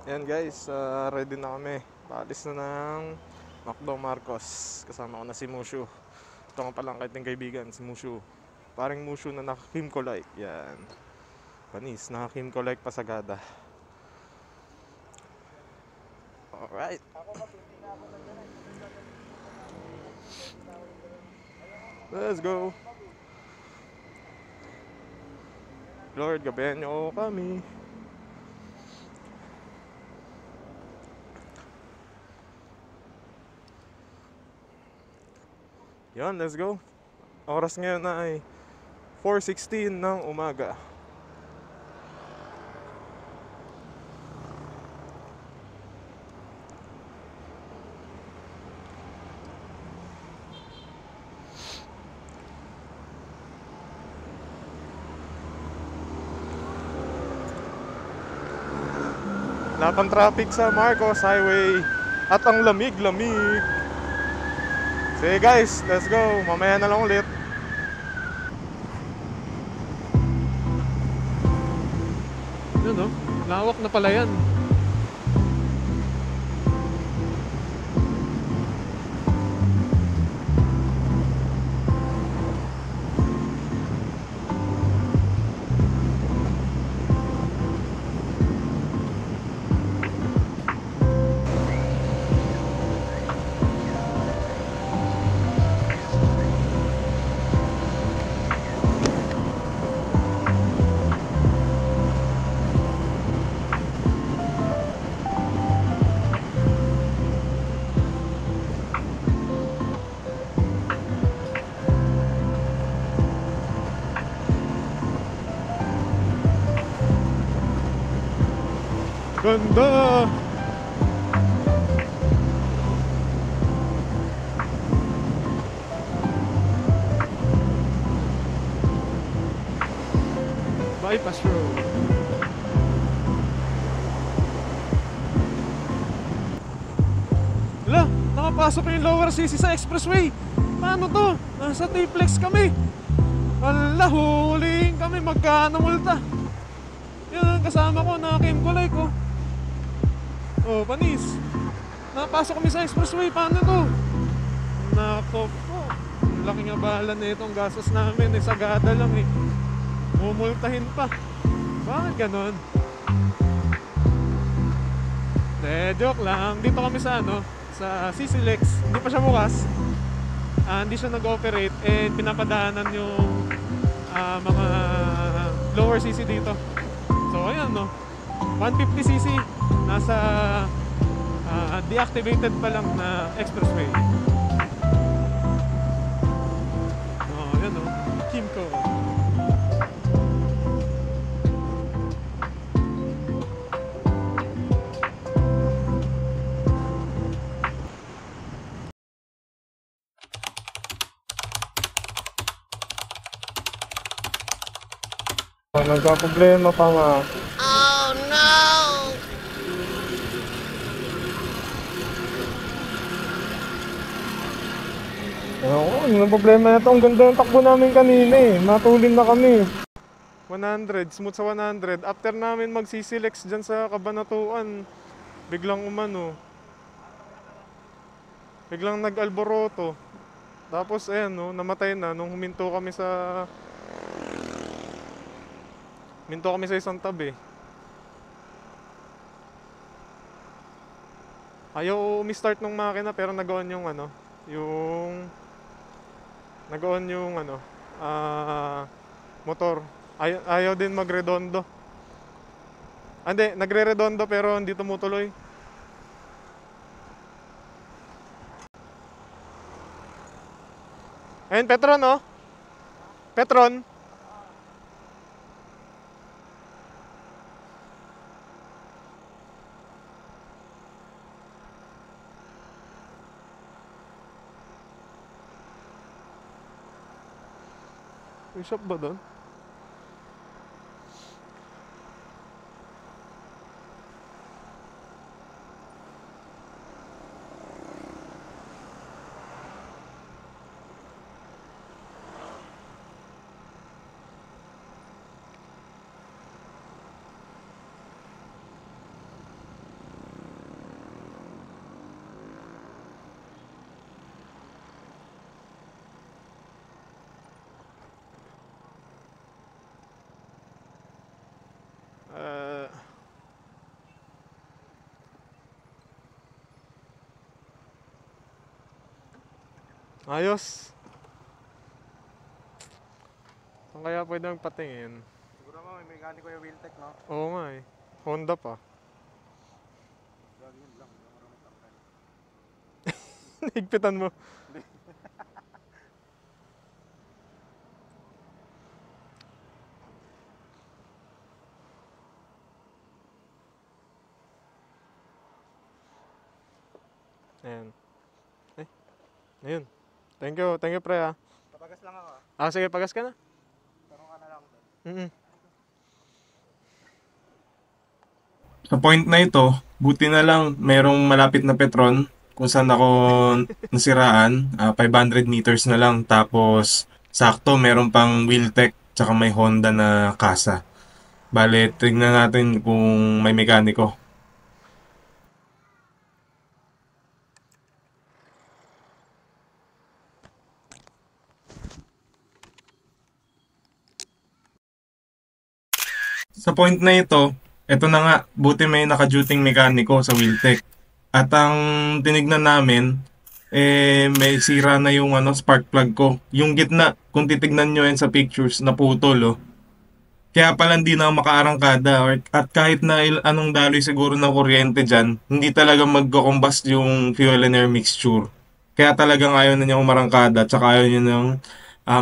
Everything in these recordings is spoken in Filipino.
Ayan guys, ready na kami. Paalis na ng Macdo Marcos. Kasama ko na si Mushu. Ito nga palang kaiting kaibigan, si Mushu. Paring Mushu na naka-Kim Kolike. Yan. Panis, naka-Kim Kolike Pasagada. Alright. Let's go. Lord, gabayan niyo kami. Yan, let's go. Oras ngayon na ay 4:16 ng umaga. Lapang traffic sa Marcos Highway. At ang lamig-lamig. Sige guys, let's go. Mamaya na lang ulit. Yun no, lawak na pala yan. Ganda! Bypass road. Hala, nakapasok na yung lower CC sa expressway. Paano to? Nasa T-Flex kami. Hala, huling kami. Magkano multa? Yan, kasama ko, naka-Kim Kolike ko. Oh, panis. Napasok kami sa expressway. Paano to? Nako po. Ang laking abalan na itong gastos namin. Sagada lang eh. Mumultahin pa. Bakit ganon? Joke lang. Dito kami sa sa CCLEX. Hindi pa siya bukas. Hindi siya nag-operate. Pinapadaanan yung mga lower CC dito. So ayan 150cc. Nasa deactivated pa lang na expressway. Ayan Kimco. Nagka-problema pa nga. Oh no! Yung problema na ito, ang ganda ng takbo namin kanina eh. Natulin na kami. 100, smooth sa 100. After namin mag-CCLEX dyan sa Kabanatuan, biglang biglang nag-alboroto. Tapos ayan namatay na nung huminto kami sa isang tabi. Ayaw umi-start ng makina pero nag-on yung motor. Ayaw din magredondo. Hindi, nagre-redondo pero hindi tumutuloy. Ayun, Petron Petron. May shop ba doon? Ayos. Saan kaya pwede magpatingin? Siguro mo may mekaniko yung Wheeltech, no? Oo nga eh. Honda pa. Gagawin lang, hindi mo tanggal. Higpitan mo. Ayan. Eh, ayun. Thank you pre ah. Papagas lang ako. Sige, pagas ka na. Tanong ka na lang doon. Mm. Sa point na ito, buti na lang merong malapit na Petron kung saan ako nasiraan. 500 meters na lang. Tapos, sakto, meron pang Wheeltech tsaka may Honda na kasa. Bale, tignan natin kung may mekaniko. Sa point na ito na nga, buti may naka-duting mekaniko sa Wheeltech. At ang tinignan namin, may sira na yung spark plug ko. Yung gitna, kung titignan nyo yan sa pictures, naputol oh. Kaya pala hindi na ako makaarangkada. At kahit na anong daloy siguro ng kuryente dyan, hindi talaga magko-combust yung fuel and air mixture. Kaya talagang ayaw na niya umarangkada, tsaka ayaw niya nang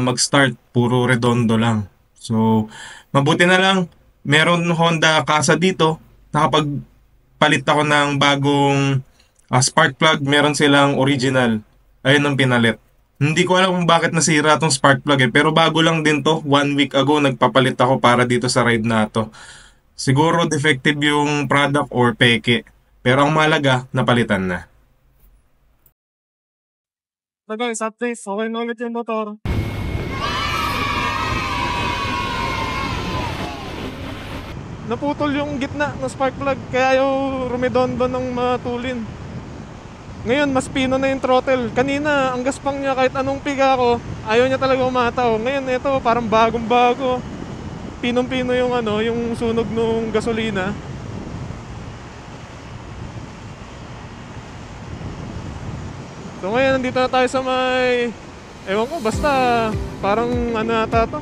mag-start, puro redondo lang. So, mabuti na lang, meron Honda Kasa dito, nakapagpalit ako ng bagong spark plug, meron silang original. Ayun ang pinalit. Hindi ko alam kung bakit nasira tong spark plug pero bago lang din to. 1 week ago nagpapalit ako para dito sa ride na to. Siguro defective yung product or peke. Pero ang mahalaga, napalitan na. Guys, updates. Okay na ulit yung motor. Naputol yung gitna ng spark plug kaya yung rumidondo ng matulin. Ngayon, mas pino na yung throttle. Kanina, ang gaspang niya kahit anong piga ko, ayaw niya talaga umataw. Ngayon, ito, parang bagong-bago. Pinong-pino yung yung sunog ng gasolina. So ngayon, nandito na tayo sa may... Ewan ko, basta parang ata to.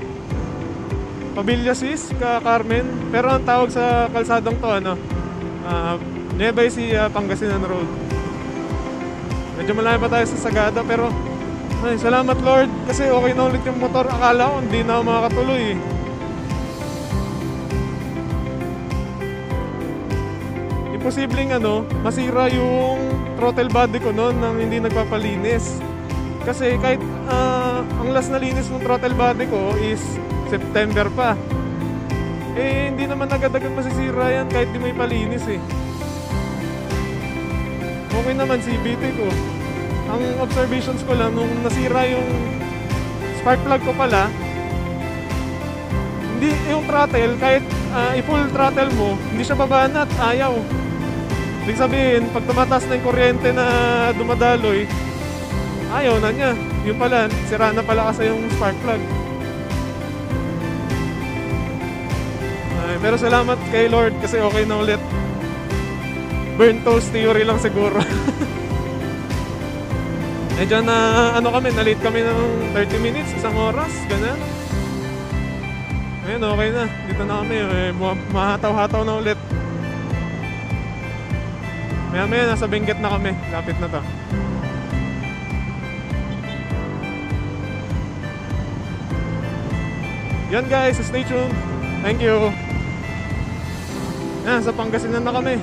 Pabilyasis, Carmen. Pero ang tawag sa kalsadang to, Nueva Ecija, Pangasinan Road. Medyo malayo pa tayo sa Sagada pero ay, salamat Lord kasi okay na ulit yung motor. Akala ko hindi na ako makakatuloy eh. Imposibleng masira yung throttle body ko noon nang hindi nagpapalinis. Kasi kahit ang last na linis ng throttle body ko is September pa. Eh hindi naman agad-agad masisira yan kahit di may palinis eh. Okay naman CVT ko. Ang observations ko lang, nung nasira yung spark plug ko pala, hindi yung throttle, kahit i-full throttle mo, hindi siya babanat, ayaw. Ibig sabihin, pag tumataas na yung kuryente na dumadaloy, ayaw na niya. Yung pala, sira na pala kasi yung spark plug. Pero salamat kay Lord kasi okay na ulit. Burn toast theory lang siguro. Medyo na kami, na-late kami ng 30 minutes, isang oras, ganun. Ayun, okay na. Dito na kami, mahataw-hataw na ulit. Maya-maya, nasa Benguet na kami. Lapit na to. Yan guys, stay tuned. Thank you. Yan, sa Pangasinan na kami.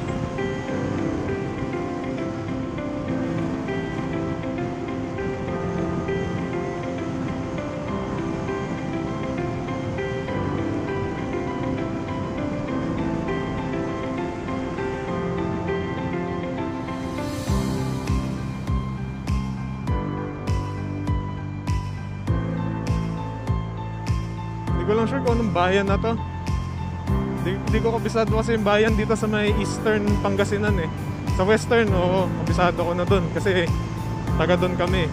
Hindi ko lang sure kung anong bayan na to. Hindi ko kabisado kasi yung bayan dito sa may eastern Pangasinan eh. Sa western, oo, kabisado ko na dun kasi taga dun kami.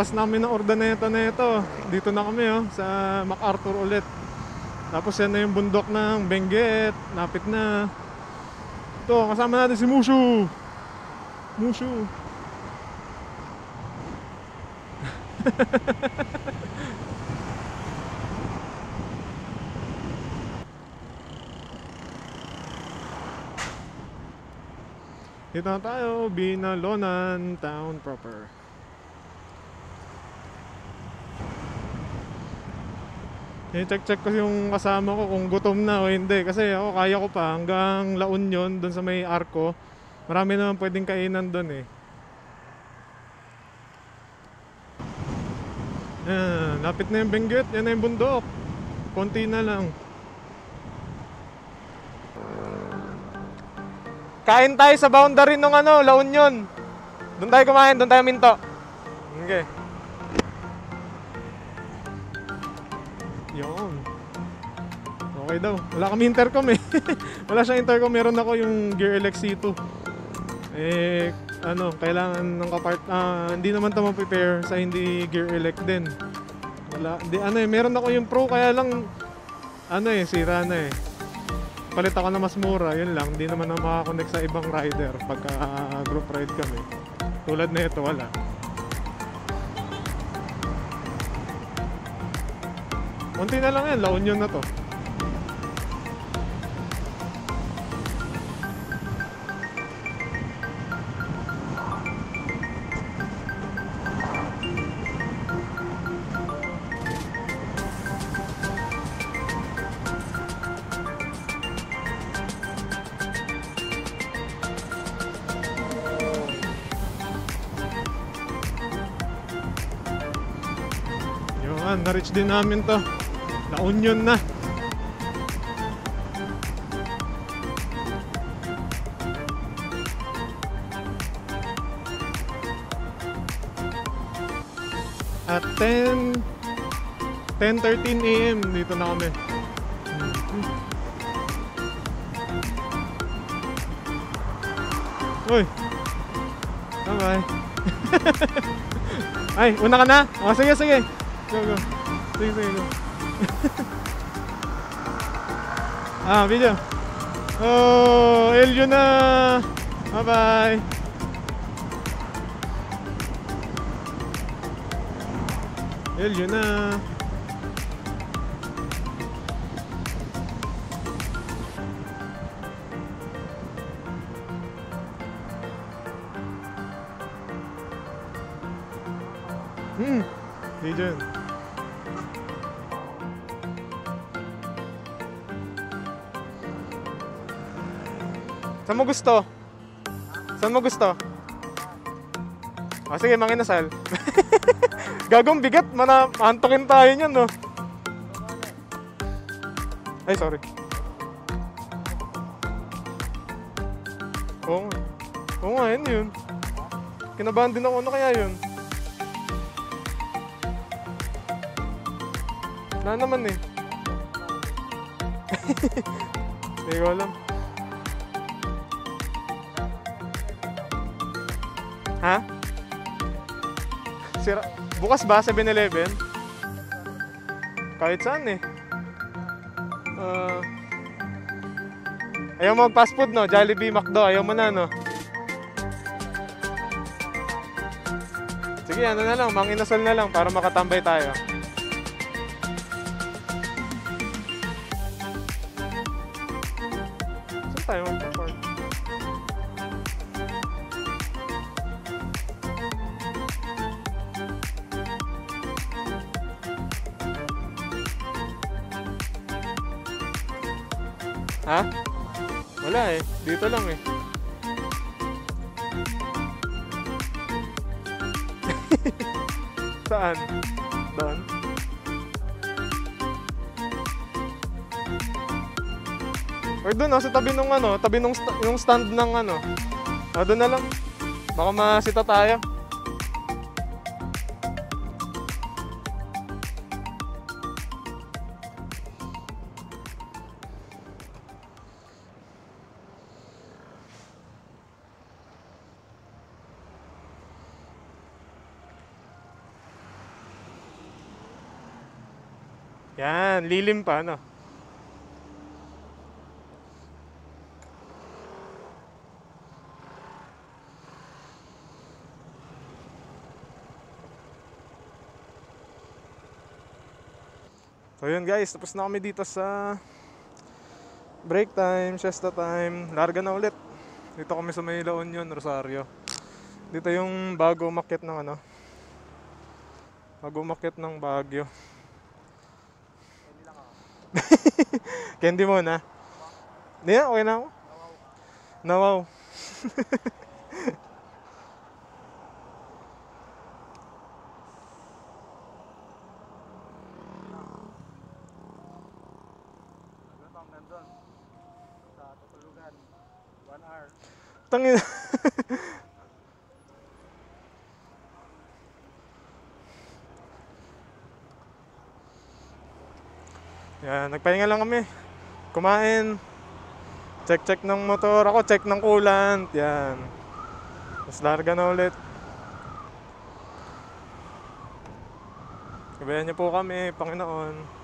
Lampas namin ng Ordaneta na ito. Dito na kami sa MacArthur ulit. Tapos yan na yung bundok ng Benguet. Lapit na. Ito, kasama natin si Mushu. Mushu. Dito na tayo, Binalonan Town proper. I-check ko yung kasama ko kung gutom na o hindi. Kasi ako kaya ko pa hanggang La Union, doon sa may Arco. Marami naman pwedeng kainan doon eh. Lapit na yung Benguet, yan na yung bundok. Konti na lang. Kain tayo sa boundary ng La Union. Doon tayo kumain, doon tayo minto. Okay. Yun. Okay daw. Wala kami intercom eh. Wala siyang intercom. Meron ako yung Gear Elect C2. Kailangan ng kapart. Hindi naman ito ma-prepare sa hindi Gear Elect din. Wala. Meron ako yung Pro kaya lang sira na eh. Palit ako na mas mura. Yun lang. Hindi naman na makakonect sa ibang rider pagka group ride kami. Tulad na ito, wala. Konti na lang yan, La Union na to. Yun, na-reach din namin to. La Union na. At 10:13 AM dito na kami. Uy. Bye-bye. Ay, una ka na? O, sige. Go. Sige, go. Video. Oh, Elio na. Bye-bye. Elio na. Di dyan. Saan mo gusto? Saan mo gusto? Sige, manginasal. Gagong bigat, maantokin tayo niyan, no? Ay, sorry. Oo nga, yun. Kinabahan din ako, ano kaya yun? Wala naman eh. Hindi ko alam. Ha? Bukas ba 7-Eleven? Kahit saan eh. Ayaw mo mag-fast food, no? Jollibee, McDo, ayaw mo na, no? Sige, ano na lang, manginasal na lang para makatambay tayo. Saan tayo mag-park? Ha? Wala eh. Dito lang eh. Saan? Doon? Or doon sa tabi nung tabi nung stand ng doon na lang. Baka masita tayo. Yan, lilim pa, no? So yun guys, tapos na kami dito sa break time, siesta time. Larga na ulit. Dito kami sa may La Union, Rosario. Dito yung bago umakyat ng ano. Bago umakyat ng Baguio. Candy muna. Hindi na, okay na ako. Nawaw. Nandun. Sa tutulugan. 1 hour. Tangin. Yan, nagpahinga lang kami. Kumain. Check ng motor. Ako, check ng coolant. Yan. Mas larga na ulit. Gabayan niyo po kami, Panginoon.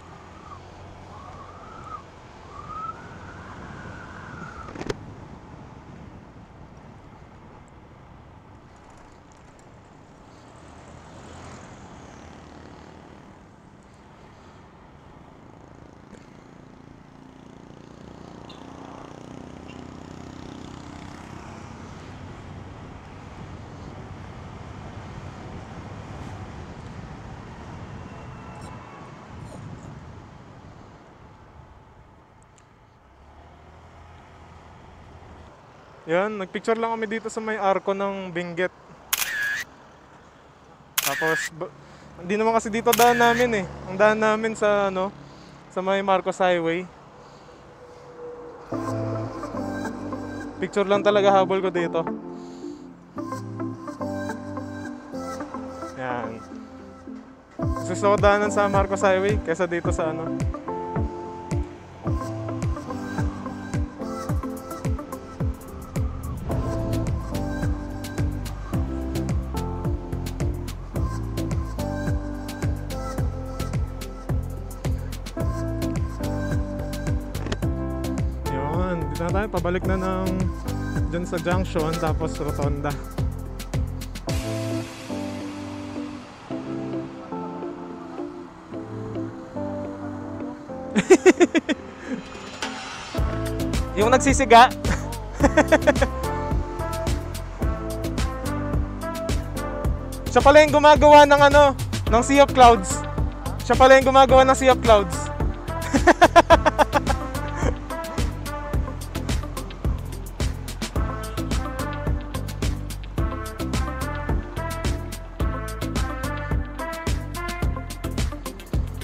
Yan, nagpicture lang kami dito sa may arko ng Benguet. Tapos, hindi naman kasi dito daan namin eh. Ang daan namin sa ano, sa may Marcos Highway. Picture lang talaga habol ko dito. Yan. Gusto ko daanan sa Marcos Highway kaysa dito sa ano. Dito na tayo, pabalik na ng dyan sa junction, tapos rotonda. Yung nagsisiga. Siya pala yung gumagawa ng ano, ng Sea of Clouds. Siya pala yung gumagawa ng Sea of Clouds.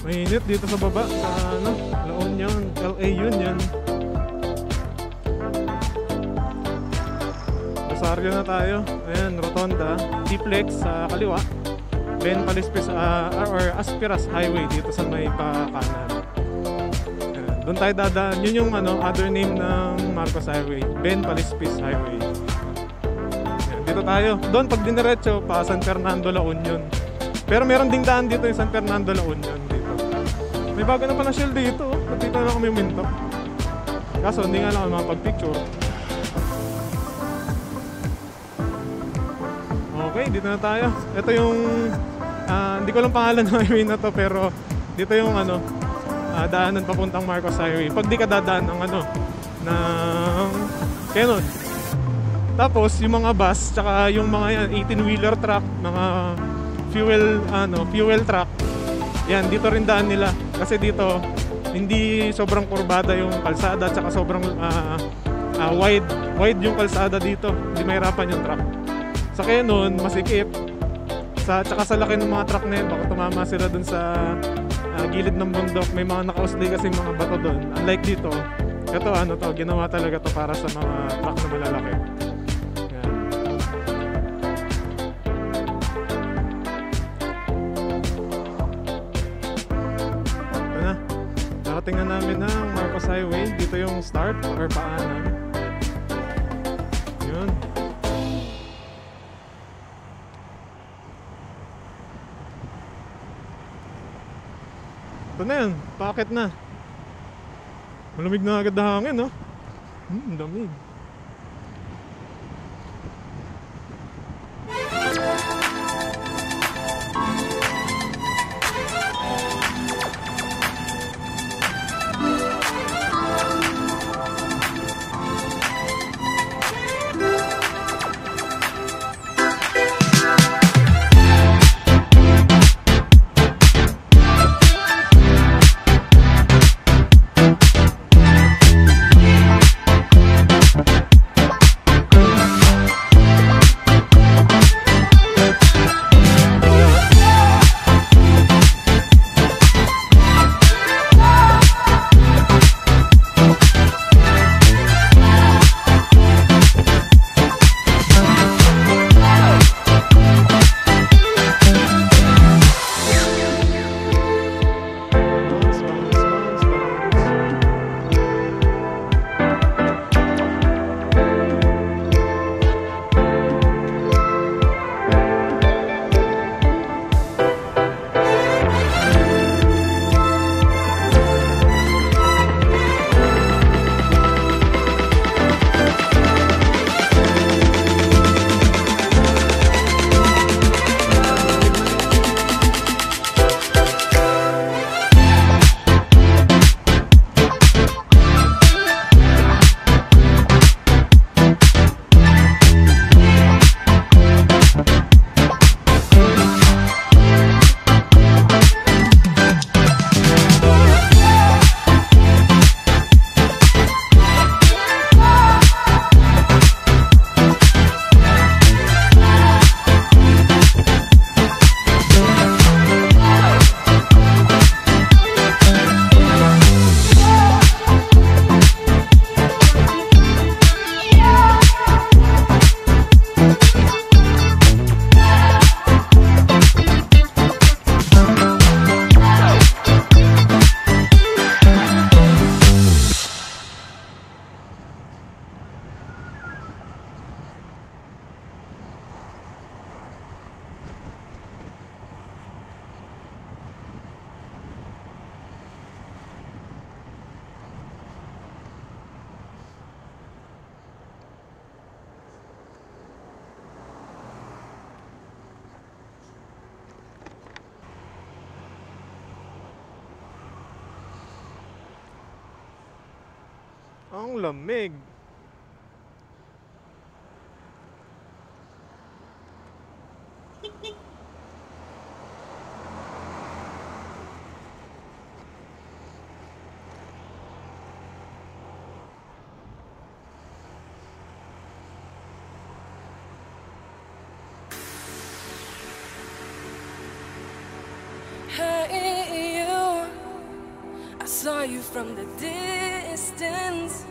Mainit dito sa baba sa ano, La Union, LA Union. Rosario na tayo. Ayan, rotonda, T-Flex sa kaliwa. Ben Palispis or Aspiras Highway dito sa may kanan. Doon tayo dadaan. Yun yung ano, other name ng Marcos Highway, Ben Palispis Highway. Ayan, dito tayo. Doon pag diniretso pa San Fernando, La Union. Pero meron ding daan dito yung San Fernando, La Union. May bago na pa na shell dito. Dito na kami minto. Kaso hindi nga lang makapag-picture. Okay, dito na tayo. Ito yung hindi ko lang pangalan ng highway na to, pero dito yung ano, daanan papuntang Marcos Highway. Pag di ka dadaan ng ano, ng Canon. Tapos yung mga bus, tsaka yung mga 18-wheeler truck, mga fuel truck. Yan, dito rin daan nila. Kasi dito, hindi sobrang kurbada yung kalsada, tsaka sobrang wide yung kalsada dito. Hindi mahirapan yung truck. Sa Canon, masikip. Tsaka sa laki ng mga truck na yun, baka tumama sila dun sa gilid ng bundok. May mga nakausli kasi mga bato dun. Unlike dito, ito ano to, ginawa talaga to para sa mga truck na malalaki. Yan. Ito na. Nakating na namin ng Marcos Highway. Dito yung start or paanan. Yun. Ito na yan, packet na. Malamig na agad na hangin, no? Lamig. Ang lamig. Hey you, I saw you from the distance.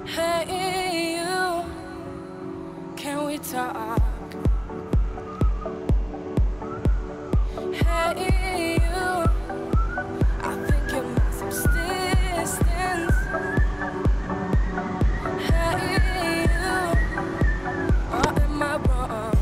Hey you, can we talk? Hey you, I think you're my subsistence. Hey you, or am I wrong?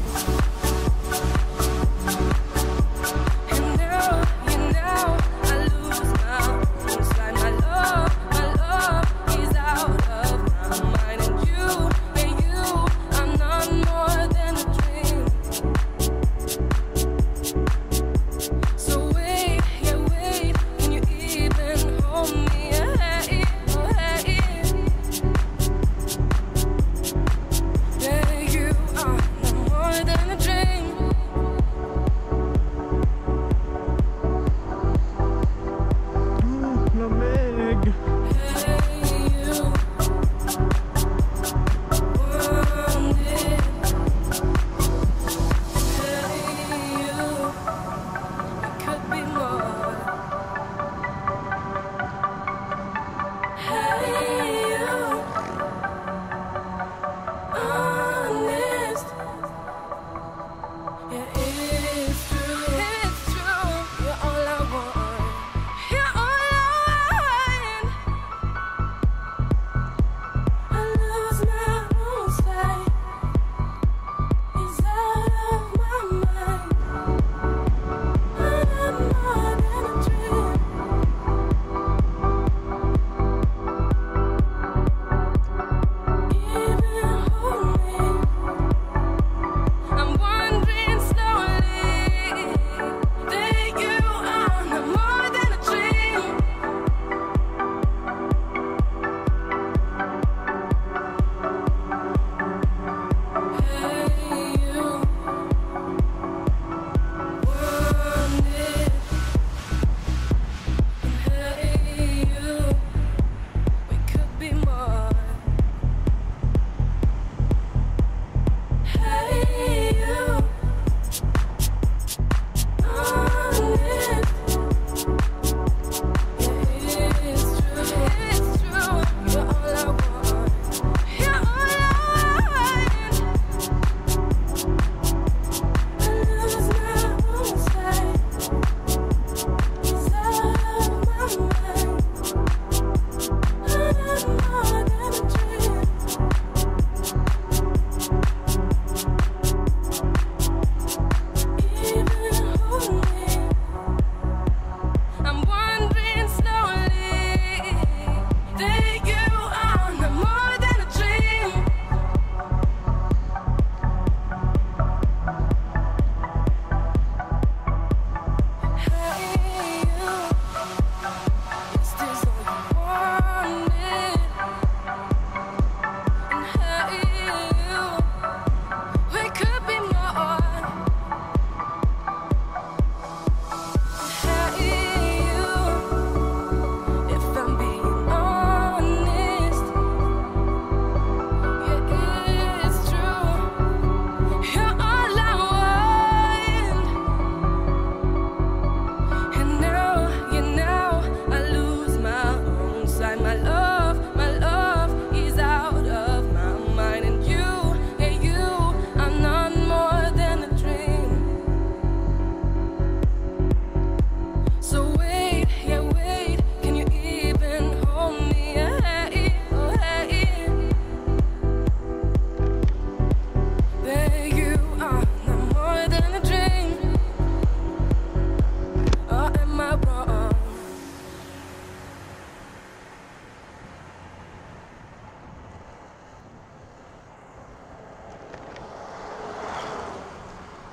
Than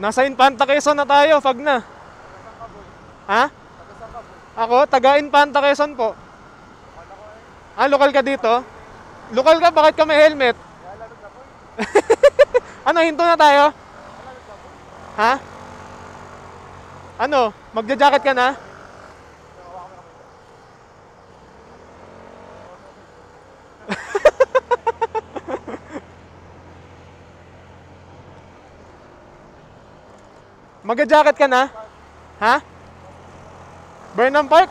Nasa Infanta Quezon na tayo, fag na. Ha? Ako, taga Infanta Quezon po. Ah, lokal ka dito? Lokal ka, bakit ka may helmet? Ano, hinto na tayo? Ha? Ano, magja-jacket ka na? Magja-jacket ka na? Ha? Burnham Park?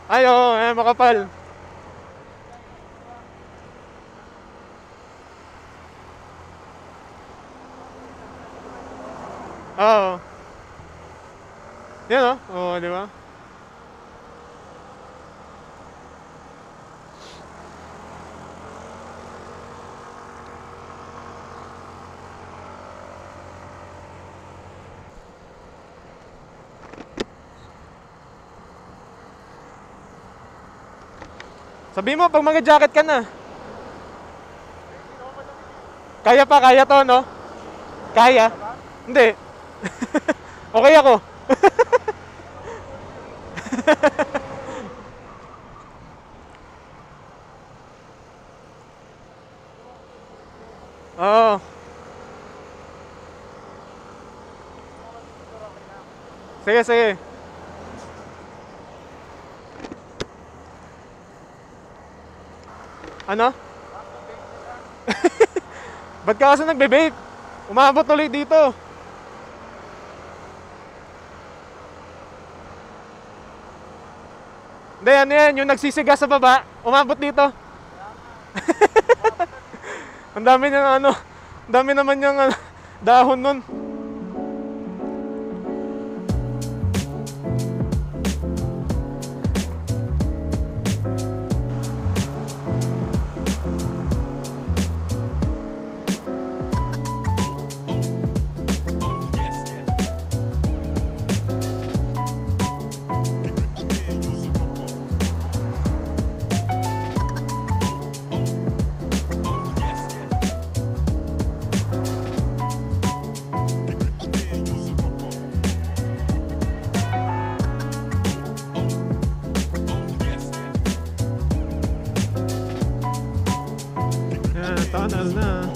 Ay, oo, makapal. Oo. Yan o. Oo, di ba? Sabi mo, pag mag-jacket ka na. Kaya pa, kaya to, no? Kaya? Hindi. Okay ako. Oo. Sige, sige. Ano? Ba't ka kasi nagbe-vape? Umabot ulit dito. Hindi, ano yan, yung nagsisiga sa baba, umabot dito. Ang dami niyang ano, ang dami naman niyang dahon nun. Tunnel na.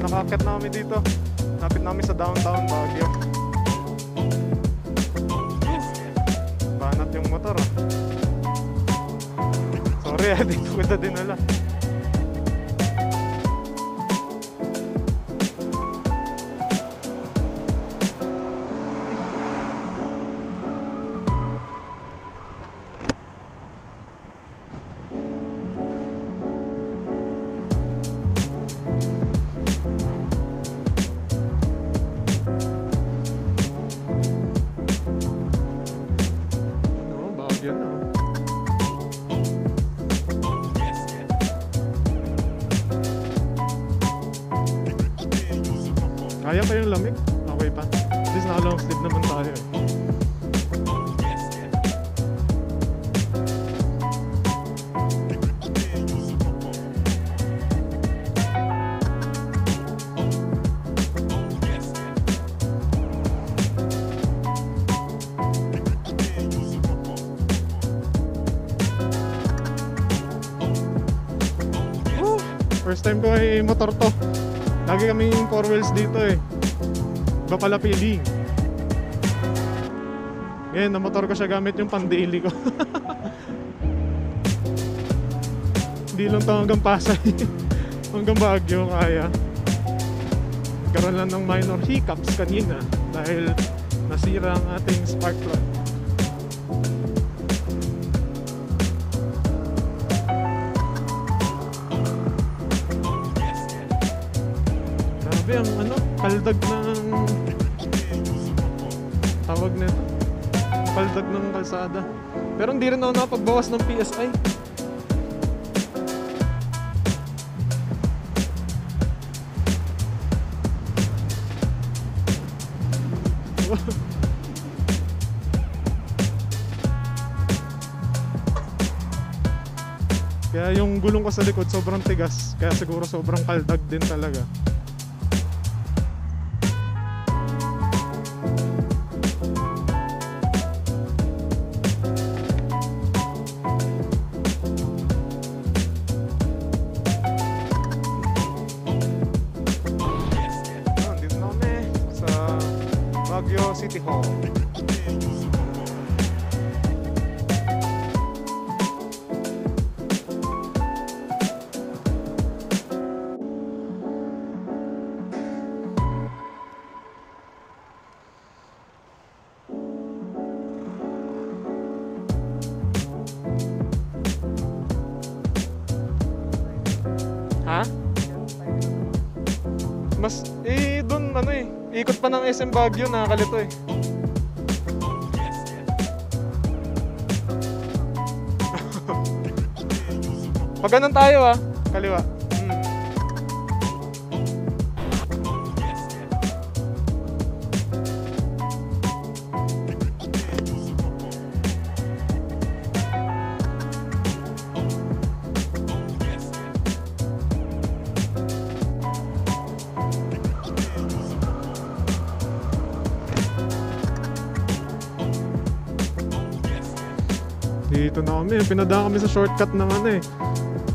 Nakakit na kami dito. Napit namin sa downtown Baguio. Banat yung motor ah. Sorry dito kita dinala. Baguio na. Kaya pa yung lamig? Okay pa. At least naka-long sleeve naman tayo eh. First time ko ay motor to. Lagi kaming 4 wheels dito eh. Iba pala feeling. Ngayon, na motor ko siya gamit yung pang-daily ko. Hindi lang to hanggang Pasay. Hanggang Baguio kaya. Karoon lang ng minor hiccups kanina dahil nasira ang ating spark plug. Grabe ang kaldag ng tawag nito. Kaldag ng kalsada. Pero hindi rin ako nakapagbawas ng PSI. Kaya yung gulong ko sa likod sobrang tigas. Kaya siguro sobrang kaldag din talaga. Dito na kami sa Baguio City Hall. Ha? Mas, doon ikot pa ng SM Baguio, nakakalito eh. Pag ganun tayo kaliwa. Dito na kami, pinadaan kami sa shortcut naman eh.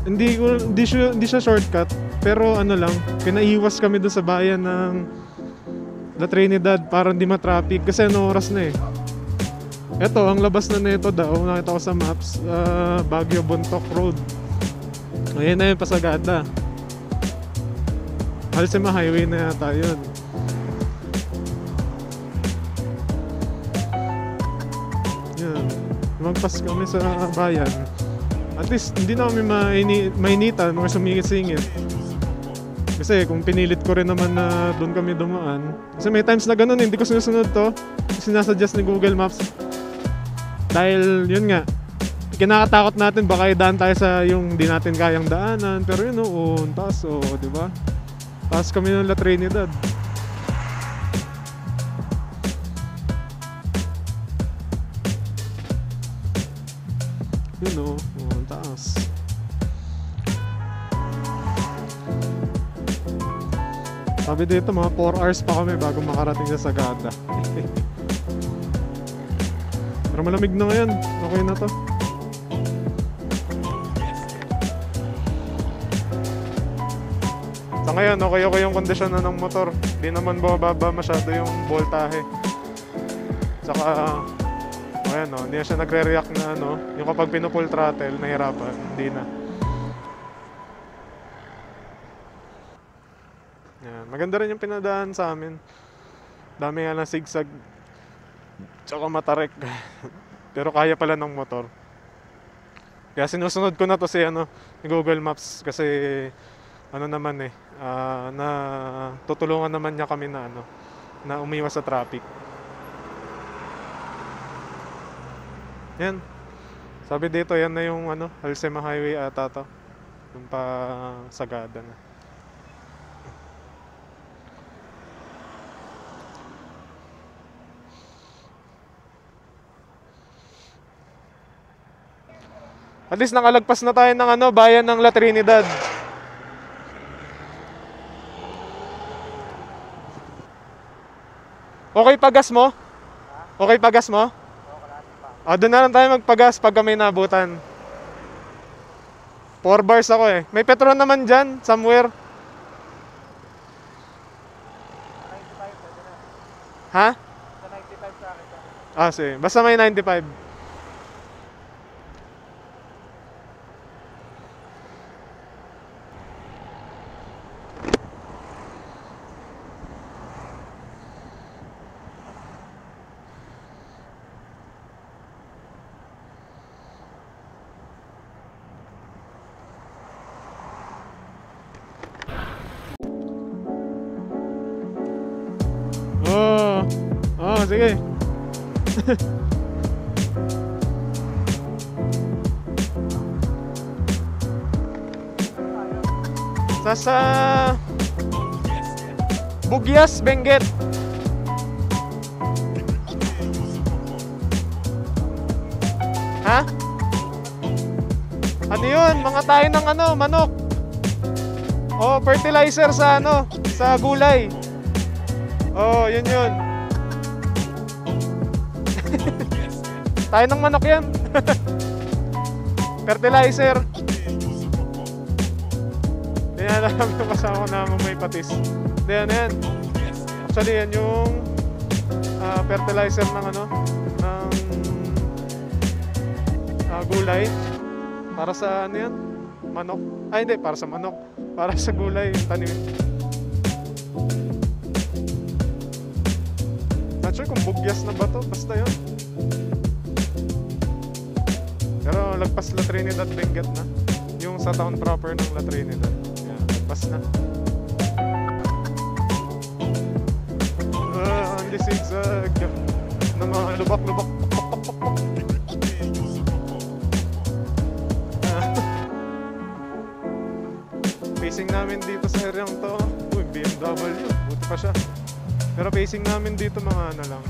Hindi siya shortcut, pero lang, pinaiwas kami doon sa bayan ng La Trinidad para hindi ma-traffic kasi oras na eh. Ito, ang labas na nito daw, nakita ko sa maps, Baguio Bontoc Road. Ayan na yun, Pasagada. Halsema Highway na yata yun. Yan. Magpas kami sa bayan. At least hindi na kami mainitan or sumingit-singit. Kasi kung pinilit ko rin naman na doon kami dumaan. Kasi may times na ganun, hindi ko sinusunod to. Sinasuggest ni Google Maps. Dahil yun nga, kinakatakot natin baka idaan tayo sa yung hindi natin kayang daanan. Pero yun taas diba? Taas kami ng La Trinidad. Yun taas. Sabi dito mga 4 hours pa kami bago makarating sa Sagada. Pero malamig na ngayon. Okay na to. Sa ngayon, okay yung kondisyon na ng motor. Di naman bumababa masyado yung voltahe. Saka ayan hindi na siya nagre-react na yung kapag pinupull throttle, nahirapan, hindi na. Yan. Maganda rin yung pinadaan sa amin. Dami nga ng zigzag. Tsaka matarik. Pero kaya pala ng motor. Kaya sinusunod ko na to si Google Maps kasi naman na tutulungan naman niya kami na na umiwas sa traffic. Yan. Sabi dito, yan na yung Halsema Highway ata to. Yung pa Sagada na. At least nakalagpas na tayo ng bayan ng La Trinidad. Okay pagas mo? Okay pagas mo? Doon na lang tayo magpagas pag may nabutan. 4 bars ako eh. May Petron naman dyan, somewhere. 95, pwede na. Ha? Sa 95 sa akin. Ah, sige. Basta may 95. Oh, oh, sige. Sa Bugyas, Benguet. Ha? Ano yun? Mga tayo ng ano, manok. Oh, fertilizer sa ano, sa gulay. Oh, yun yun. Tayo ng manok yan. Fertilizer. Yan alam yung kasama ko na may patis. Yan, yan. Actually, yan yung fertilizer ng ano, ng gulay. Para sa ano yan? Manok. Ay, hindi, para sa manok. Para sa gulay, yung tanim. Not sure kung bugyas na ba to, basta yun. Pero lagpas La Trinidad, Benguet na. Yung sa town proper ng La Trinidad. Yan, lagpas na. Only zigzag. Na mga lubak-lubak. Pacing namin dito sa areang to. Uy, BMW. Buti pa siya. Pero pacing namin dito mga ano lang.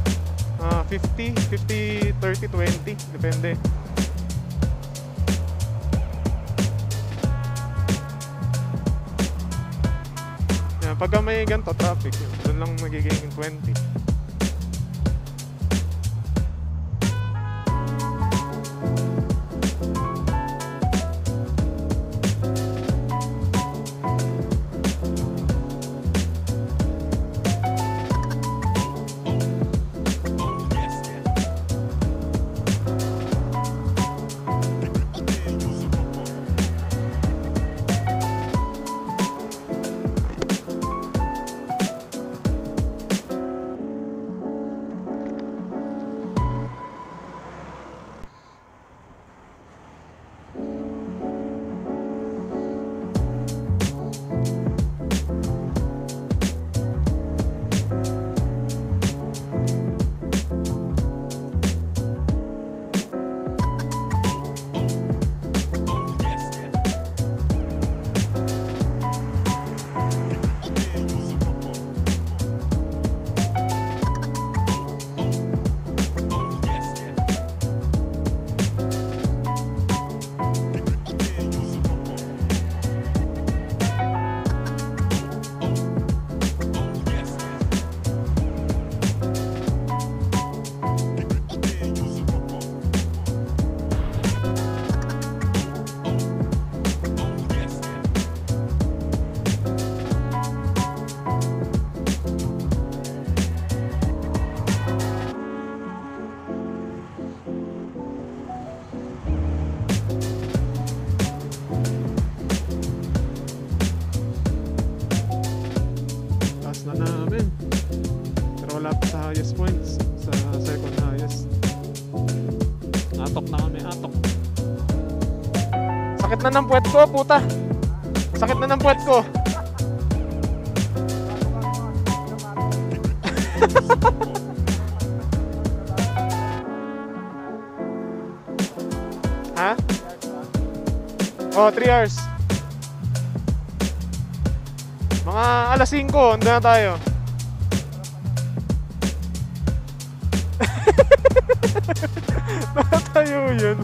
50, 30, 20. Depende. Yan, pagka may ganito traffic, yun, doon lang magiging 20. highest points sa second highest. Atok na kami, atok. Sakit na ng puwet ko, puta. Sakit na ng puwet ko. Ha? Oh, 3 hours. Mga alas 5, andun na tayo. Nakatayo yun.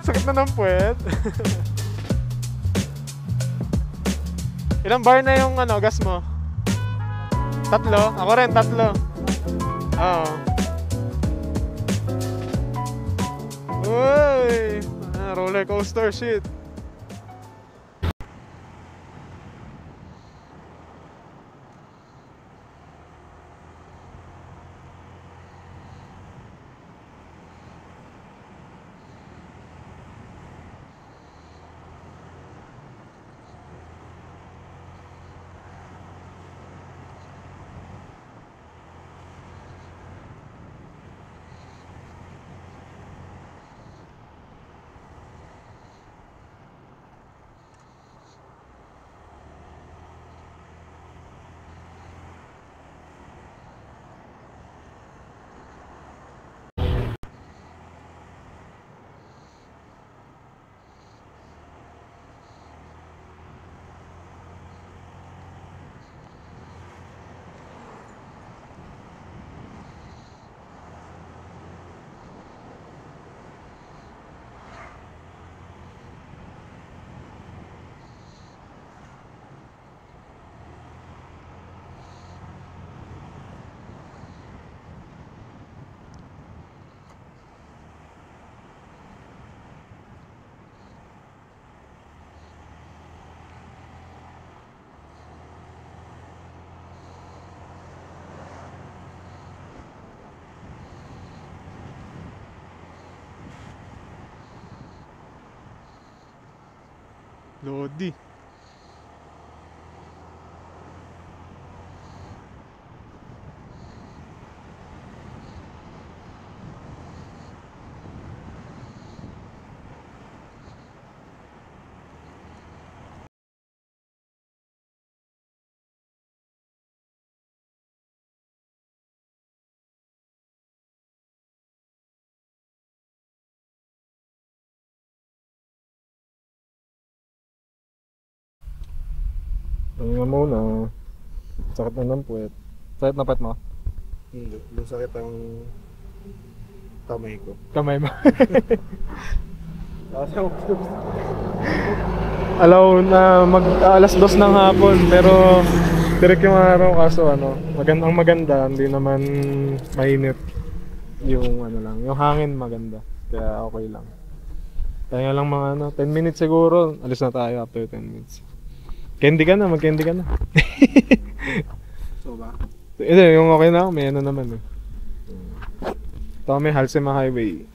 Sakit na ng puwet. Ilang bar na yung ano, gas mo? 3? Ako rin, 3. Oo. Uy! Roller coaster shit. Lodi. Nga muna. Sakit na ng puwet. Sakit na puwet mo? Hindi. Masakit ang kamay ko. Kamay mo. Alaw na mag alas 2 ng hapon pero direct yung araw kaso ang maganda hindi naman mainit yung lang yung hangin maganda kaya okay lang. Kaya lang mga 10 minutes siguro alis na tayo after 10 minutes. Candy ka na, mag-candy ka na. So ba? Hindi, yung okay na ako, may naman eh. Ito may Halsema Highway.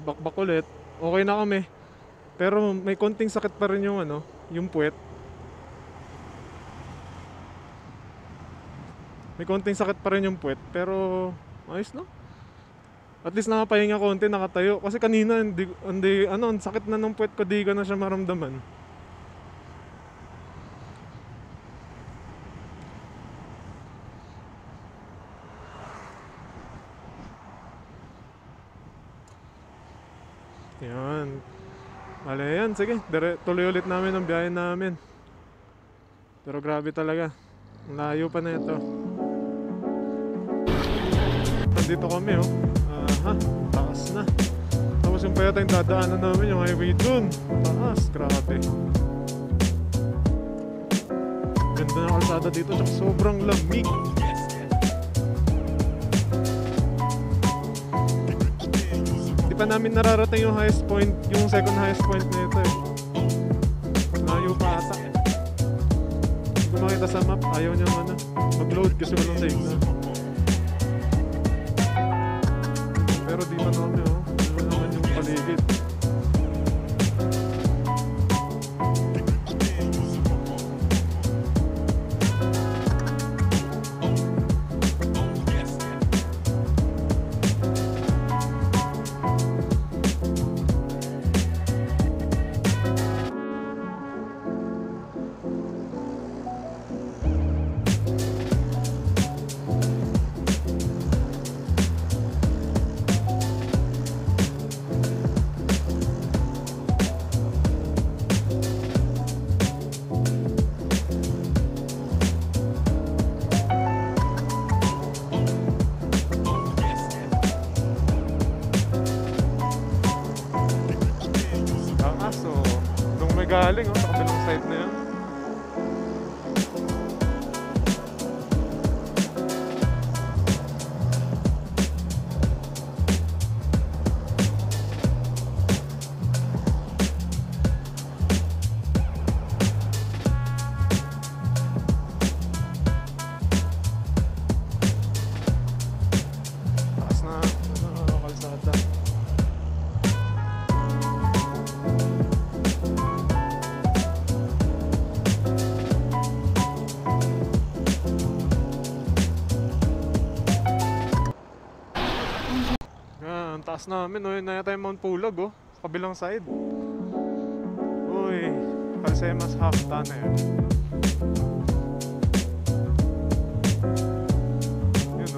Bakbak ulit. Okay na kami. Pero may konting sakit pa rin yung yung puwet. May konting sakit pa rin yung puwet, pero ayos na. At least nakapahinga konti, nakatayo. Kasi kanina ang sakit na ng puwet ko, di ko na siya maramdaman. Yan. Wala yan, sige. Tuloy ulit namin ang biyahe namin. Pero grabe talaga. Ang layo pa na ito. Dito kami taas na. Tapos yung pa yata yung dadaanan namin, yung highway dun. Taas, grabe. Ganda ng kalsada dito, tsaka sobrang lamig. Di pa namin nararating yung highest point, yung second highest point na ito eh. Layo pa ata. Hindi ko makita sa map, ayaw niya mag-load kasi walang signal. Pero dito na kami ano naman yung paligid. Galing sa kabilang side na yan. Taas na kalsada. Ang taas namin, yun na yata yung Mount Pulag sa kabilang side. Uy, Halsemas Hafta na yun. Yun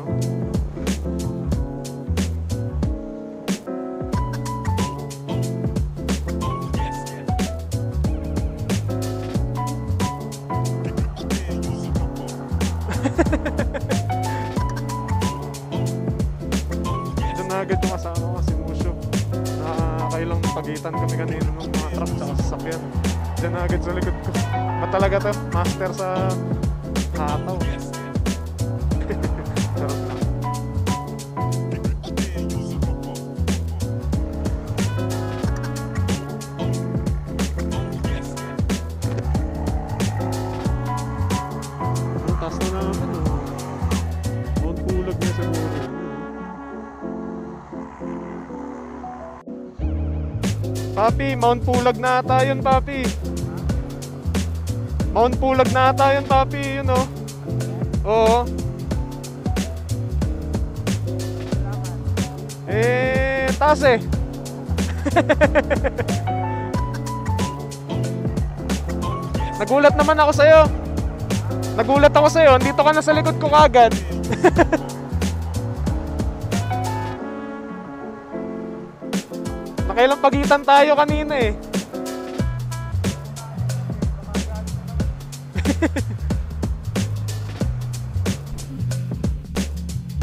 agad yung kasama ko si Musyo. Nakakailang pagitan kami kanina ng mga truck tsaka sasakyan. Diyan na agad sa likod ko. Ba't talaga to? Master sa hataw. Sarap lang. Papi, Mount Pulag na ata yun, Papi. Mount Pulag na ata yun, Papi. Yun, oh. Oo. Taas eh. Nagulat naman ako sa'yo. Nagulat ako sa'yo. Andito ka na sa likod ko kagad. Nakailang pagitan tayo kanina eh.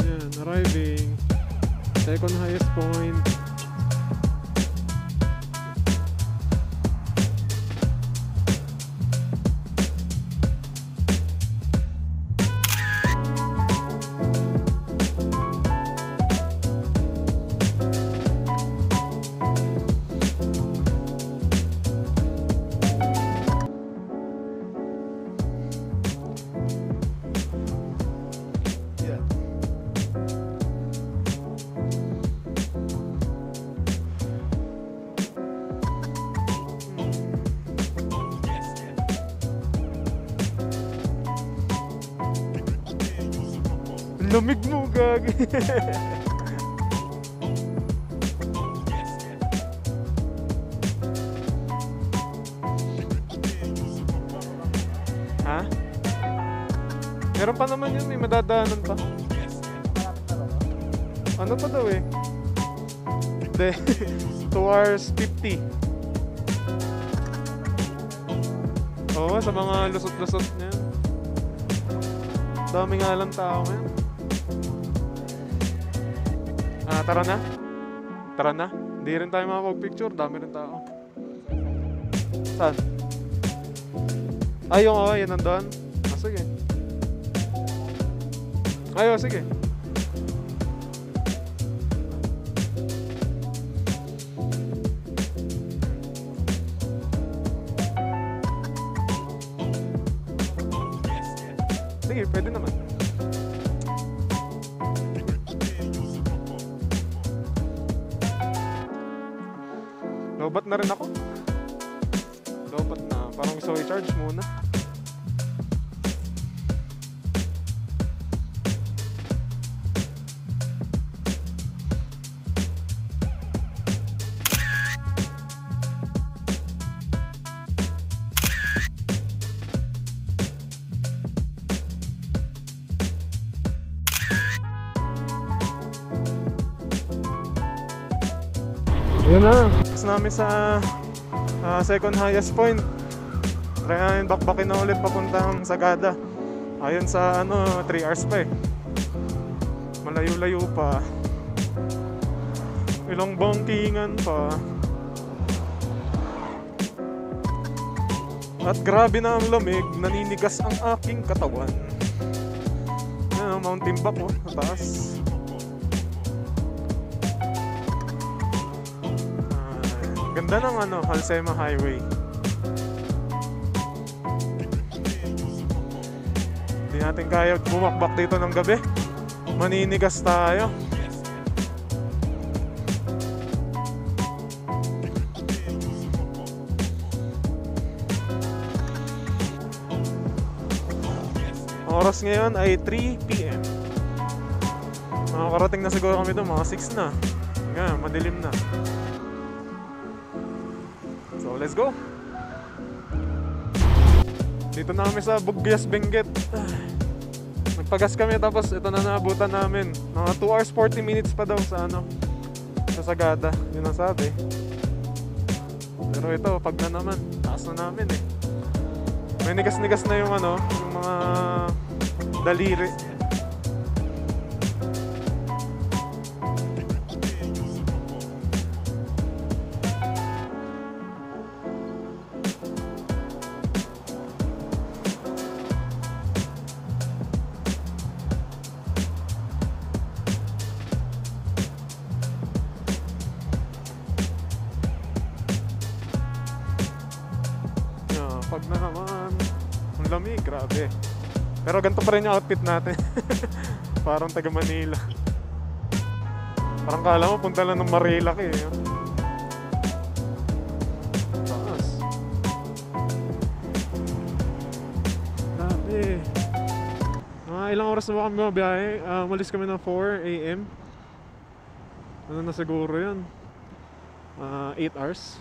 Yan, arriving. Second highest point. Lamig mo, gagi. Ha? Meron pa naman yun, may madadaanan pa. Ano pa daw eh? Hindi. 2 hours 50. Oo, sa mga lusot-lusot niya. Dami nga lang tao ngayon. Tara na. Tara na. Hindi rin tayo makapag-picture. Dami rin tao. Saan? Ay, yung yan nandun. Sige. Ay, sige. Sige, pwede naman. Lobat na rin ako. Lobat na. Parang gusto ko i-charge muna. Yun na. Tapos namin sa second highest point. Try namin bakbakin na ulit papuntang Sagada. Ayun sa 3 hours pa eh. Malayo-layo pa. Ilang bangkingan pa. At grabe na ang lamig. Naninigas ang aking katawan. Yan, Mount Timbak oh, sa taas. Ganda ng Halsema Highway. Hindi natin kaya bumakbak dito ng gabi. Maninigas tayo. Oras ngayon ay 3 PM. Makakarating na siguro kami doon, mga 6 na. Nga, madilim na. So, let's go! Dito na kami sa Bugyas, Benguet. Nagpagas kami tapos ito na naabutan namin. Mga 2 hours 40 minutes pa daw sa sa Sagada. Yun ang sabi. Pero ito, pag na naman, taas na namin eh. May nigas-nigas na yung yung mga daliri. Pag na naman, ang lamig, grabe. Pero ganito pa rin yung outfit natin. Parang taga Manila. Parang kala mo punta lang ng Marilaki eh. Grabe. Ilang oras na ba kami mabiyahe? Umalis kami ng 4 AM. Ano na siguro yun? 8 hours.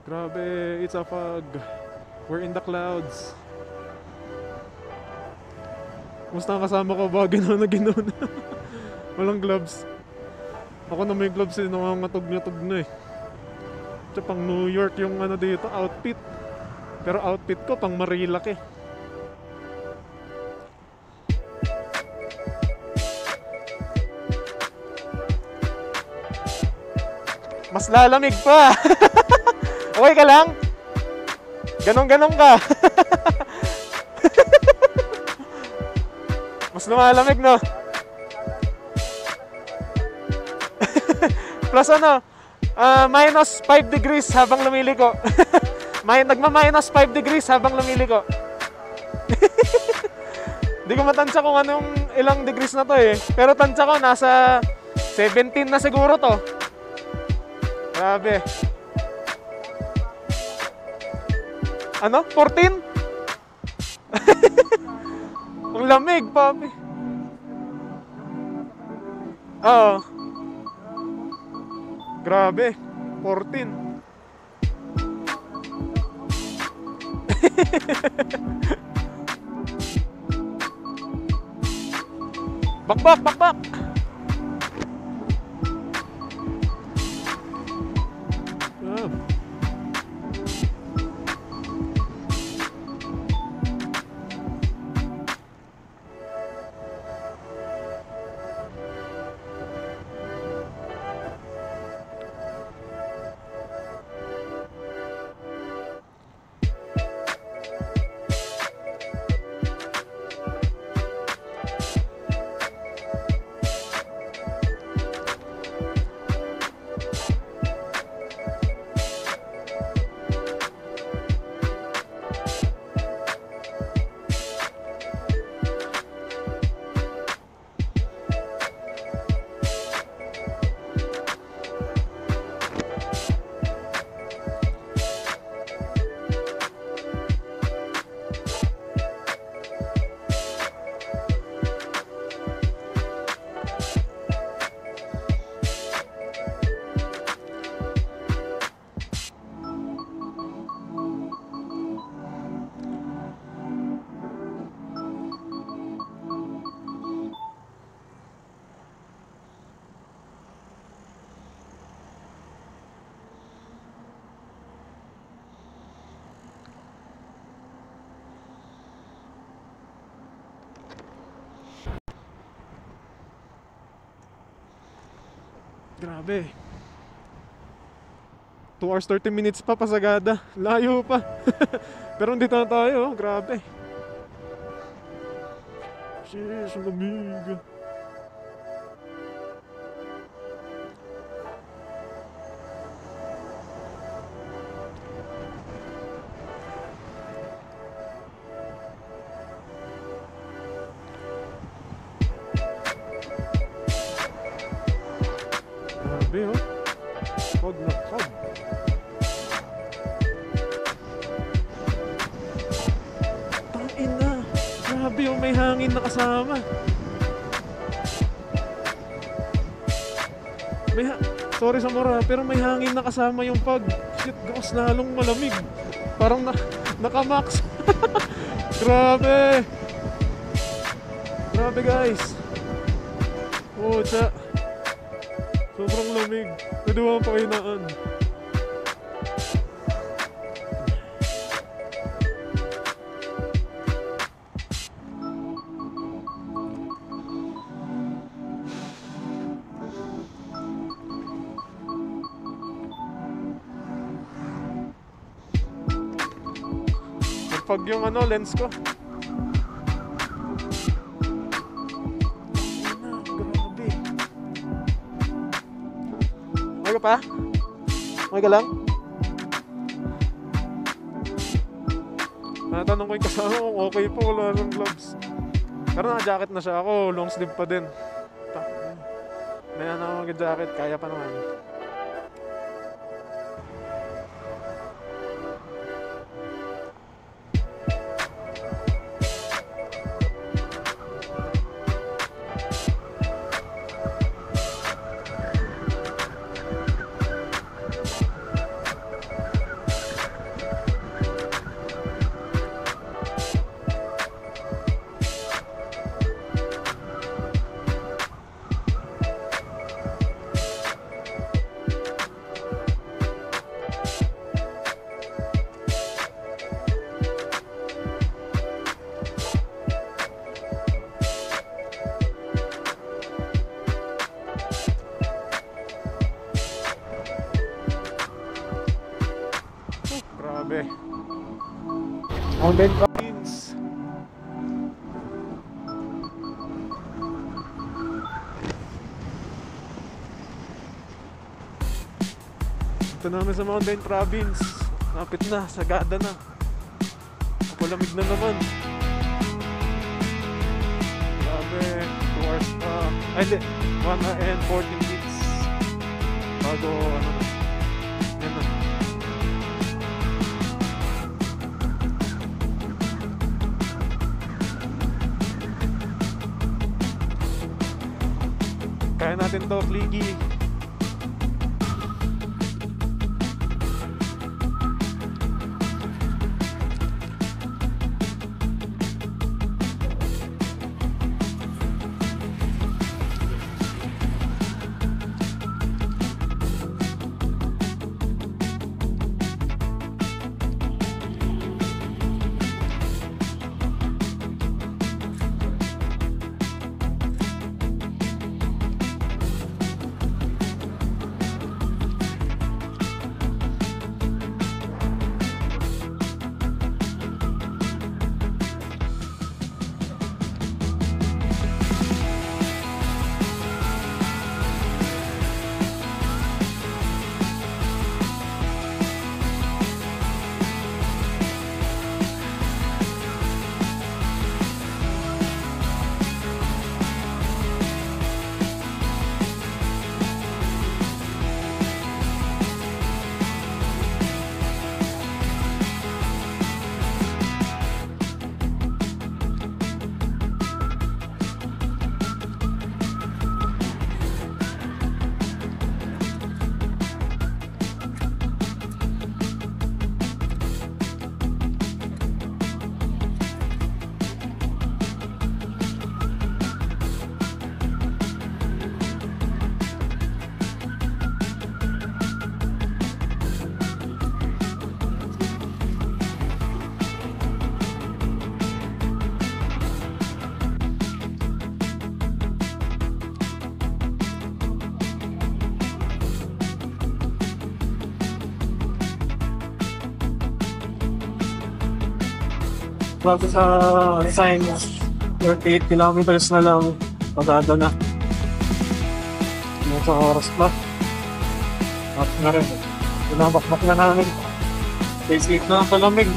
Grabe, it's a fog. We're in the clouds. Kumusta ang kasama ko ba? Ginawa na ginawa na. Walang gloves. Ako na may gloves eh, nangangatog na eh. Tsaka pang New York yung ano dito, outfit. Pero outfit ko pang Marilak eh. Mas lalamig pa. Okay ka lang? Ganon ka. Mas lumalamig, no? Plus ano, minus 5 degrees habang lumiliko. Nagma-minus 5 degrees habang lumiliko. Di ko matansya kung anong ilang degrees na to eh. Pero tansya ko nasa 17 na siguro to. Grabe. Ano? 14? Ang lamig, papi. Oo. Grabe. 14. Bakbak! Ah. Grabe. 2 hours 30 minutes pa pasagada. Layo pa. Pero dito na tayo, oh. Grabe. Sheesh, lamig. Grabe, oh. Fog na fog. Tangin na. Grabe, oh. May hangin na kasama. Sorry sa mura, pero may hangin na kasama yung fog. Shit, mas lalong malamig. Parang naka-max. Grabe. Grabe, guys. Oh, tsa. Sobrang lamig. Pwede mo pa kainaan. Nagpag yung lens ko. Okay pa? Okay ka lang? Natanong ko yung kasama kung okay pa, wala lang gloves. Pero naka-jacket na siya ako, long sleeve pa din. May mag-jacket, kaya pa naman. Mountain Province. Ito namin sa Mountain Province. Napit na, sagada na. Kapalamig na naman. Grabe, 2 hours pa. Ay, hindi. 1 hour and 14 minutes. Bago, ano na. Yan na. Kaya natin to, Fliggy. bago sa sign, 38 kilometers na lang, pagada na. Sa oras pa. At na rin, pinabakbak na namin. Basic na ang palamig.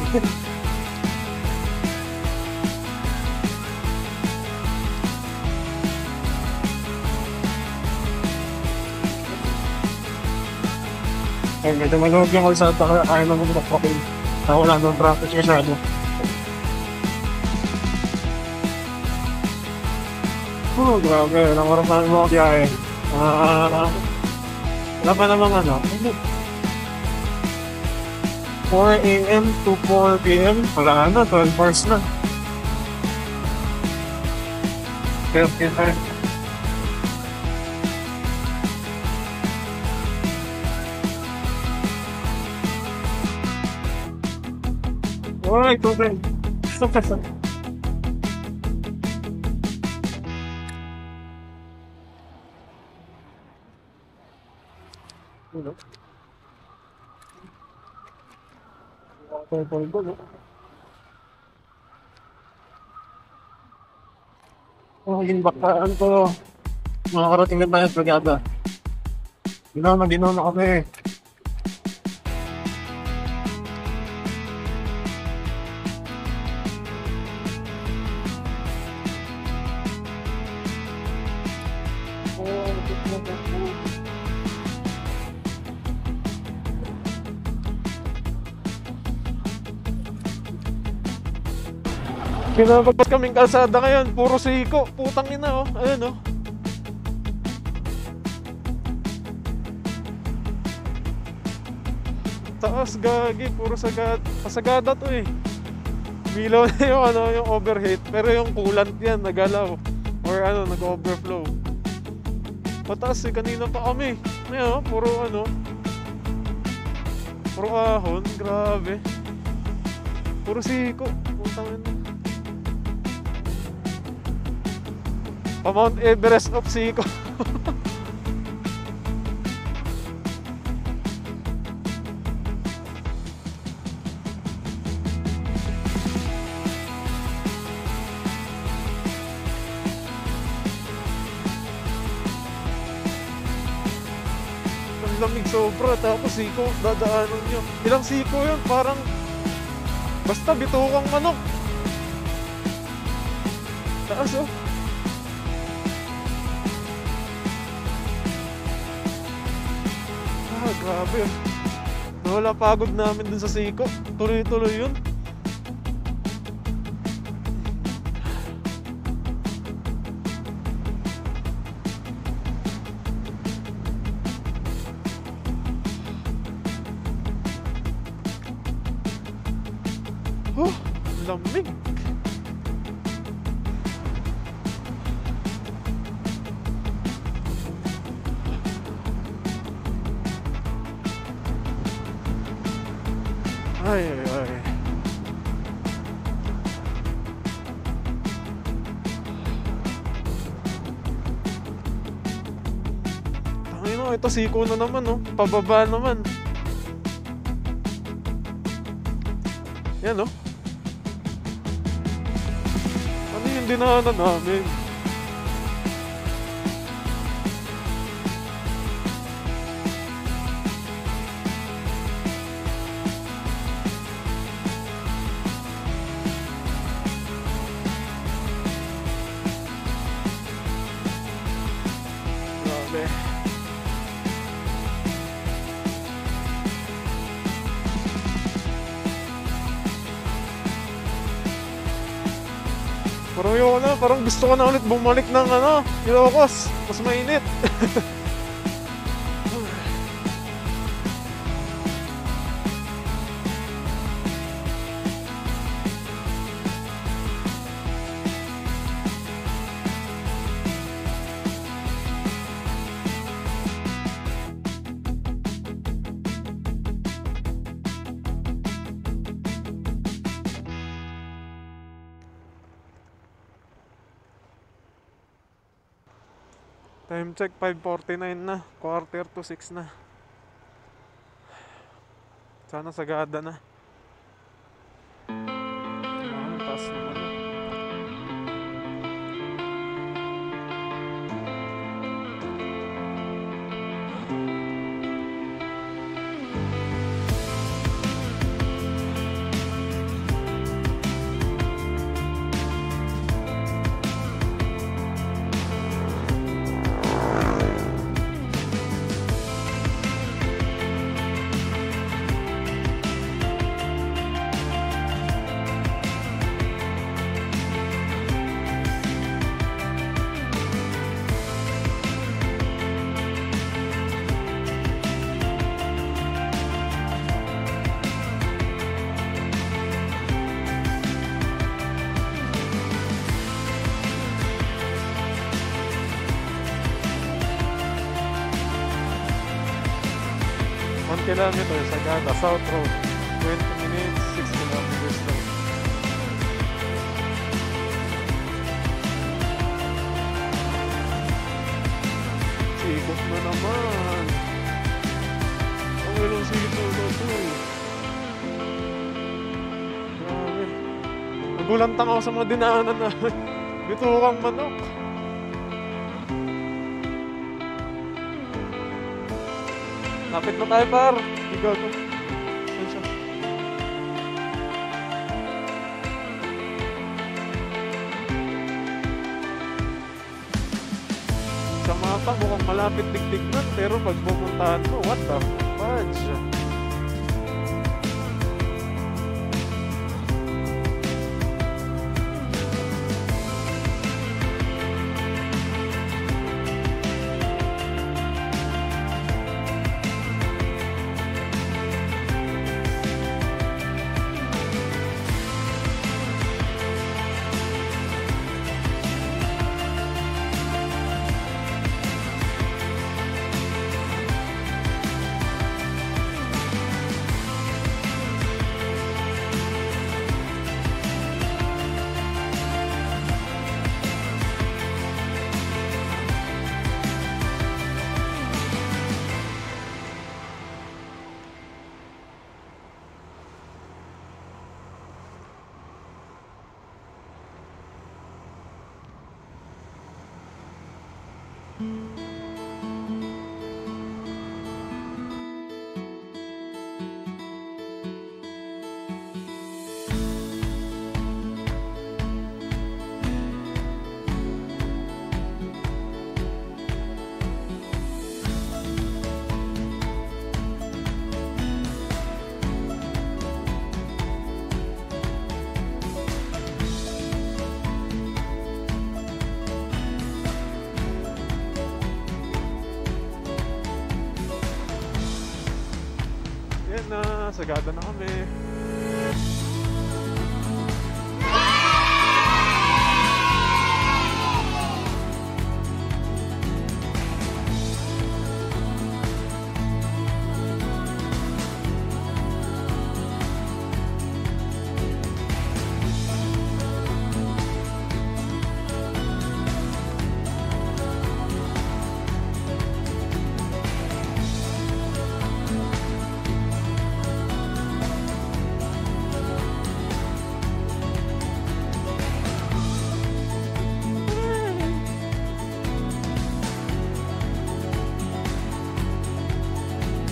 Ay, medyo maluwag yung kalsata kaya naman makapakil. Wala nang traffic masyado. Oh, grabe. Ilang oras namin mga biyahe. Wala pa namang ano. 4 AM to 4 PM. Wala na, 12 hours na. 12 hours. Alright, okay. Stop. Hello? Oh, yung bakaan ko. Makakarating na tayo sa Brigada. Ginaw na kami. Pinapagpas kaming kalsada ngayon, puro siko, putang ina oh, ayun oh. Taas gagi, puro pasagada to eh. Milaw na yung ano, yung overheat, pero yung coolant yan nagalaw or ano, nag-overflow. Pataas eh, kanina pa kami. Ayun oh, puro ano, puro ahon, grabe. Puro siko, putang ina. Pa Mount Everest of Siko. lamig sobra. Tapos siko, dadaanan nyo. Ilang siko yun? Parang, basta bitukang manok. Taas oh. Ah, grabe. Wala pagod namin dun sa siko. Tuloy-tuloy yun. Oh, lamig. Ay, ay, ay. Tangina, ito siko na naman, oh. Pababa naman. Yan, oh. Ano yung dinaanan namin? Grabe. Parang yun na, parang gusto ko na ulit bumalik ng Ilocos. Mas mainit. Time check, 5:49 na. Quarter to 6 na. Sana sagada na. Ah, taas naman. Kilometers, Sagada, South Road. 20 minutes, 6 kilometers lang. Sikot na naman. Ang ilang sikot na ito. Grabe. Nagulantang ako sa mga dinaanan namin. Bitukang manok. Lapit na tayo, par. Ikaw to. Saan siya? Sa mapa, mukhang malapit tigtignan. Pero pag pumuntahan mo, what the fudge? Sagada na kami.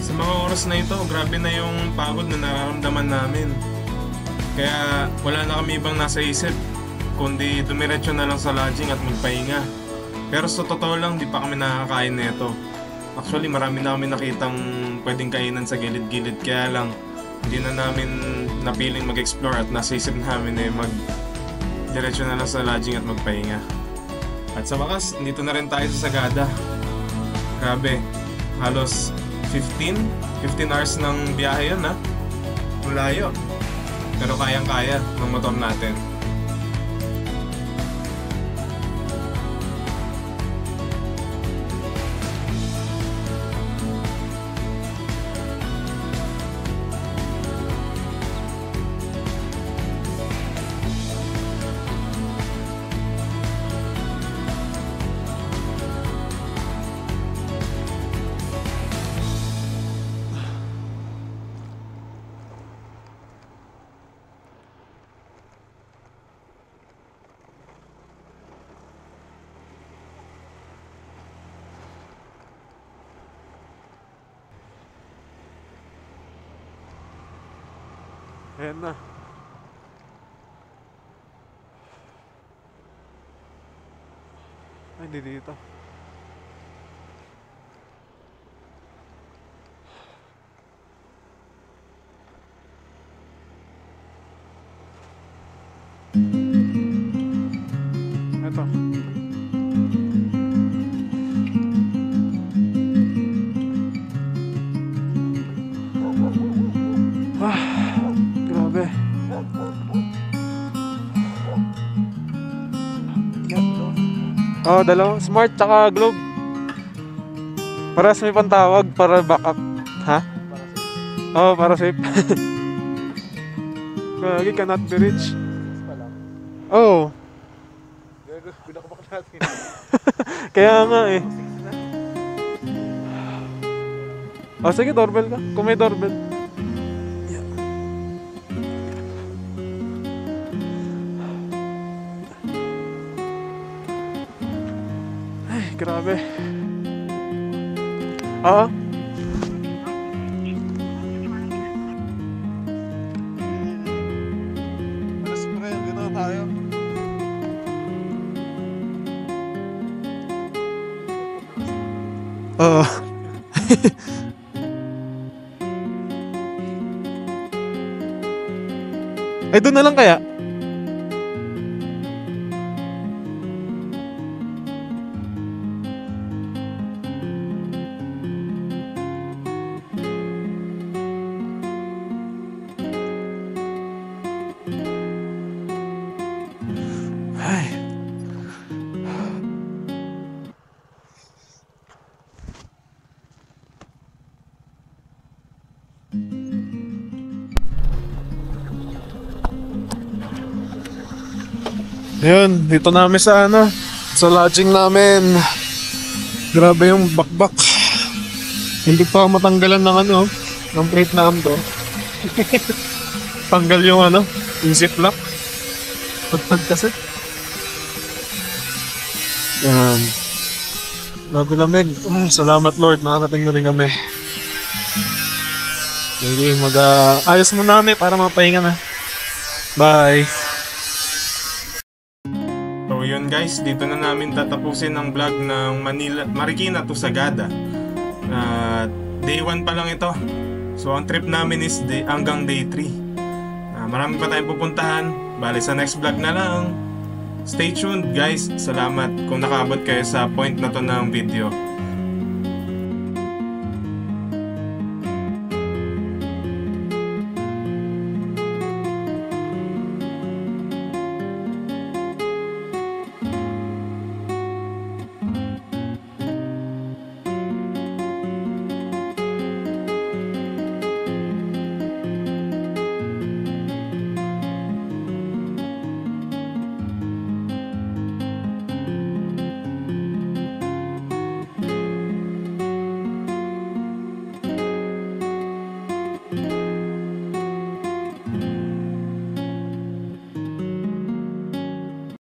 Sa mga oras na ito, grabe na yung pagod na nararamdaman namin. Kaya wala na kami ibang nasa isip, kundi dumiretso na lang sa lodging at magpahinga. Pero sa totoo lang, di pa kami nakakain nito. Actually, marami na kami nakitang pwedeng kainan sa gilid-gilid, kaya lang hindi na namin napiling mag-explore at nasa isip namin mag-diretso na lang sa lodging at magpahinga. At sa wakas, dito na rin tayo sa Sagada. Grabe, halos 15 hours ng biyahe yun, ha? Ang layo. Pero kayang-kaya ng motor natin. Ayan na. Ay, hindi dito. Ito. Grabe. Oh, dalawa. Smart tsaka Globe. Parehas may pantawag para backup. Ha? Oh, para safe. Kaya cannot be reached. Oh. Binakabak natin. Kaya nga eh. Oh, sige, doorbell ka. Kung may doorbell. Ay, grabe. Oo. Alas pa kayo, dito na tayo. Oo. Ay, doon na lang kaya? Ay. Ayun, dito namin sa sa lodging namin. Grabe yung bakbak. Hindi pa matanggalan ng ng plate na to. Tanggal yung yung ziplock. Pagpag kasi. Yan. Grabe lamig. Salamat Lord, nakakating na rin kami. Hindi, ayos mo namin para mapahinga na. Bye. So yun guys, dito na namin tatapusin ang vlog ng Marikina to Sagada. Day 1 pa lang ito. So ang trip namin is hanggang day 3. Marami pa tayong pupuntahan. Bale sa next vlog na lang. Stay tuned guys. Salamat kung nakaabot kayo sa point na to ng video.